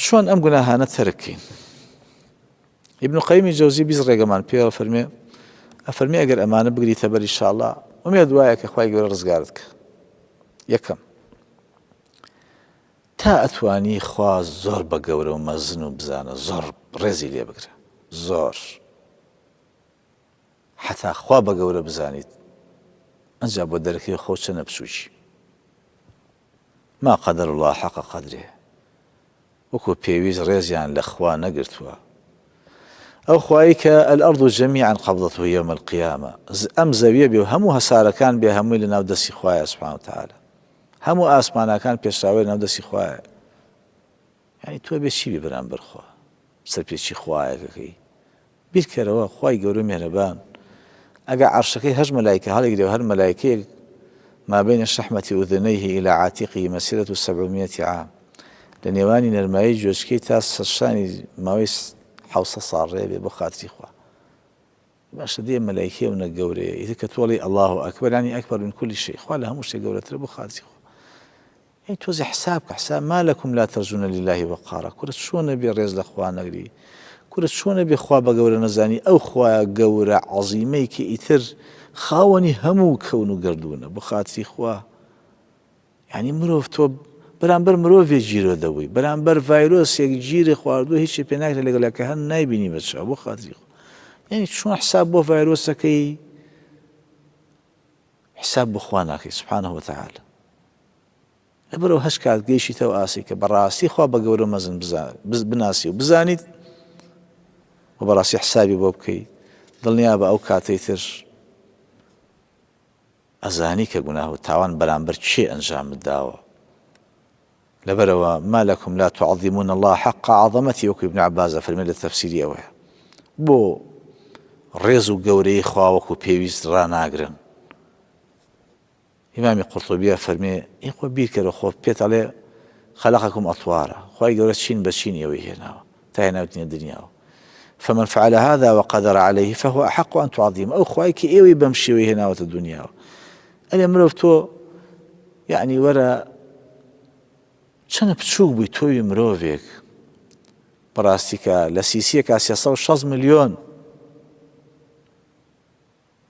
شلون أم گوناهانە تەرکین. ابن قەیمی جەوزی بیست ڕێگەمان پێوە ئەفەرمێ ئەگەر ئەمانە بگریتە بەر ئینشاءالله ئومێد وایە کە خوای گەورە ڕزگارت کە. یەکەم تا ئەتوانی خوا زۆر بە گەورە و مەزن و بزانە زۆر ڕێزی لێ بگرە، زۆر حتا خوا بە گەورە بزانیت ئەنجا بۆ دەرەکەی خۆ چەنە بچووکی. ما قەدەر الله حەقە قەدرێ، وەکو پێویست ڕێزیان لە خوا نەگرتووە. ئەو خوایی کە الأرض جەمیعا قەبضەته یەوم القیامە، ئەم زەویە بێ و هەموو هەسارەکان بێ هەمووی لە ناو دەستی خوایە سوبحانه وتعالە، هەموو ئاسمانەکان پێشراوەی ناو دەستی خوایە. یعنی تۆ بێ چی بێ بەرامبەر خوا، سەرپێچی خوایەکەکەی بیرکەرەوە. خوای گەورە مێهرەبان ئەگە عەرشەکەی هەژ مەلایکە هەڵیگرێ و هەر مەلایکەیەک ما بين شحمة أذنيه إلى عاتقه مسيرة 700 عام، لە نێوانی نەرمایی جۆچکەی تا سەرشانی ماوەی 700 ساڵ ڕێ بێ بۆ خاتری خوا. باشە دێ مەلایکێ و نەگەورەیە ئیتر کە تۆڵی الله ئەکبەر ینی ئەکبەر من كل شيء، خوا لە هەموو شتێک گەورەترە بۆ خاتری خوا. یعنی تۆزی حساب کە حساب ما لەکم لا ترجون لله وقارا، کورە چۆنە بێ ڕێز لە خوا نەگری، کورە چۆنە بێ خوا بە گەورە نەزانی ئەو خوایە گەورە عەزیمەی کە ئیتر خاوەنی هەموو کەون و گردونە بۆ خاتری خوا. یعنی مرۆڤ تۆ بەرامبەر مرۆڤێ گیرۆ دەبووی، بەرامبەر ڤایرۆسێک گیری خواردووە هیچی پێ ناکرێت لەگەڵەکە هەر نایبینی بەچاو بۆ خاتری خوا. یعنی چۆن حساب بۆ ڤایرۆسەکەی حساب بۆ خوا ناکەی سوبحانه وتعالى. لەبەرەوە هەش کات گەیشتەوە ئاسی کە بەڕاستی خوا بە گەورە مەزن بناسی و بزانیت و بەڕاستی حسابی بۆ بکەیت، دڵنیا بە ئەو کاتەی تر ئەزانی کە گوناه و تاوان بەرامبەر چێ ئەنجام بداوە. لەبەرەوە ما لەکم لا تعظمون الله حق عظمته، وەکو ابن عباس فەرمێ لە تەفسیری ئەوەیە بۆ ڕێز و گەورەی خوا وەکو پێویست ڕاناگرن. ئیمامی قورتوبی فەرمێ ئین خۆ بیرکەرە خۆ پێت ئەڵێ خەلەقەکم ئەطوارا، خوای گەورە چین بە چین ئێوەی هێناوە تا هێناوتنە دنیاوە. فمن فعل هذا وقدر عليه فهو أحق أن تعظم، ئەو خوای کە ئێوەی بەم شێوەی هێناوەتە دنیاوە. ئەلێ مرۆڤ تۆ یعنی وەرە چەنە بچووک بووی تۆوی مرۆڤێک بەڕاستی کە لە سیسیەکە 360 ملیۆن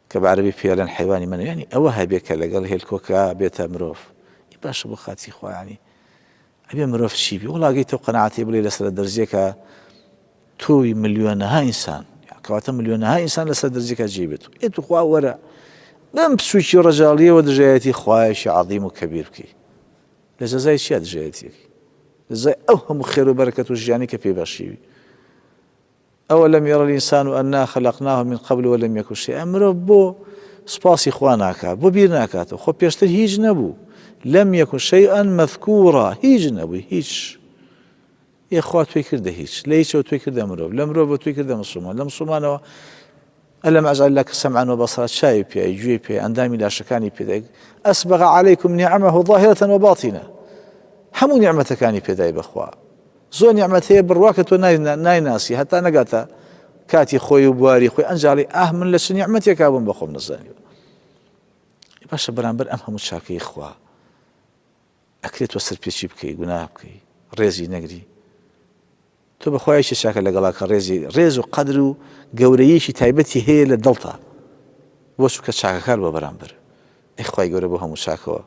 کە بە عەرەبی پێڵێن حەیوانی منە، یعنی ئەوە هەبێ کە لەگەڵ هێلکۆکە بێتە مرۆڤ. باشە بۆ خاتی خوا یعنی ئەبێ مرۆڤ چی بێ وڵاگەی تۆ قەناعەتی بڵێ لەسەر دەرزیەکە تۆوی ملیۆنەها ئینسان، کەواتە ملیۆنەها ئینسان لەسەر دەرزیەکە جێ بێت. ئێت خوا وەرە بەم پسووکی ڕەجاڵیەوە دژایەتی خوایەشی عەظیم و کەبیر بکەی. لە جەزای چیا دژایەتیەکەی؟ لەجەزای ئەو هەموو خێر و بەرەکەت و ژیانی کە پێبەخشیوی. أولم يرى الإنسان أنا خلقناه من قبل ولم يكن شيئا. مرۆڤ بۆ سپاسی خوا ناکات، بۆ بیر ناکاتەوە خۆ پێشتر هیچ نەبوو، لم يكن شيئا مذكورا، هیچ نەبووی هیچ. خوا توی کردە هیچ، لە هیچەوە توی کردە مرۆڤ، لە مرۆڤەوە توی کردە مسلمان، لە مسلمانەوە ألم أجعل لك سمعا وبصرا، چاوی پێی گوێی پێی ئەندامی لاشەکانی پێدای. أسبغ عليكم نعمه ظاهرة وباطنة، هەموو نیعمەتەکانی پێدای بەخوا. زۆر نیعمەت هەیە بڕوا کە تۆ نایناسی هەتا نەگاتە کاتی خۆی و بواری خۆی ئەنجاڵی من لە چ نیعمەتێکا بووم بە خۆم نەزانیوە. باشە بەرامبەر ئەم هەموو چاکەی خوا ئەکرێت تۆ سەرپێچی بکەی، گوناه بکەی، ڕێزی نەگری. تۆ بەخوایەکی چاکە لەگەڵا کە ڕێز و قەدر و گەورەیەکی تایبەتی هەیە لە دڵتا بۆ چووکە چاکەکار بۆ بەرامبەر. خوای گەورە بۆ هەموو چاکەوە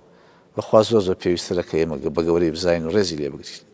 بەخوا زۆر زۆر پێویستە کە ئێمە بە گەورەی بزانین و ڕێزی لێ بگرین.